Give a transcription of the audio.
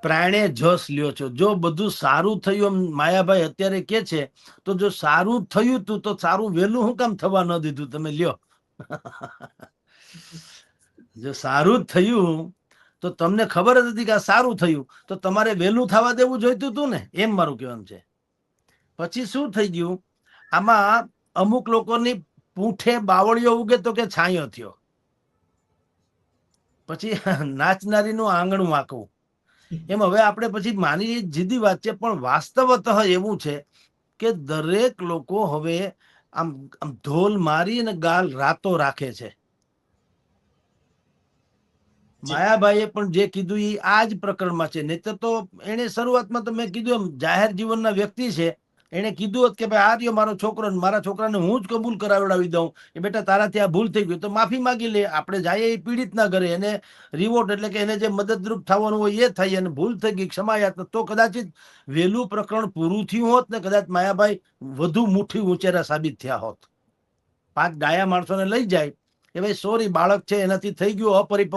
પ્રાણે જસ લ્યો છો. જો બધું સારું થયું એમ માયાભાઈ અત્યારે કે છે, તો જો સારું થયું તું તો સારું વહેલું શું કામ થવા ન દીધું તમે લ્યો. જો સારું જ થયું તો તમને ખબર જ હતી કે આ સારું થયું, તો તમારે વહેલું થવા દેવું જોઈતું હતું ને, એમ મારું કહેવાનું છે. પછી શું થઈ ગયું, આમાં અમુક લોકોની પૂંઠે બાવળીઓ ઉગે તો કે છાંયો થયો. પછી નાચનારીનું આંગણું વાંકવું. એમ હવે આપણે પછી માની જીદી વાત છે, પણ વાસ્તવતઃ એવું છે કે દરેક લોકો હવે આમ આમ ઢોલ મારી અને ગાલ રાતો રાખે છે. માયાભાઈએ પણ જે કીધું એ આ જ પ્રકરણમાં છે. નહીતર તો એને શરૂઆતમાં તો મેં કીધું એમ જાહેર જીવનના વ્યક્તિ છે, એને કીધું હોત કે ભાઈ આ રહ્યો મારો છોકરો, મારા છોકરાને હું જ કબૂલ કરાવડાવી દઉં કે બેટા તારાથી આ ભૂલ થઈ ગઈ, તો માફી માંગી લે. આપણે જઈએ એ પીડિતના ઘરે, એને રિવોર્ટ એટલે કે એને જે મદદરૂપ થવાનું હોય એ થાય, અને ભૂલ થઈ ગઈ ક્ષમાયાત, તો કદાચિત વહેલું પ્રકરણ પૂરું થયું હોત ને કદાચ માયાભાઈ વધુ મુઠ્ઠી ઉંચેરા સાબિત થયા હોત. 5 ડાયા માણસોને લઈ જાય કે ભાઈ સોરી બાળક છે એનાથી થઈ ગયું અપરિપક્વ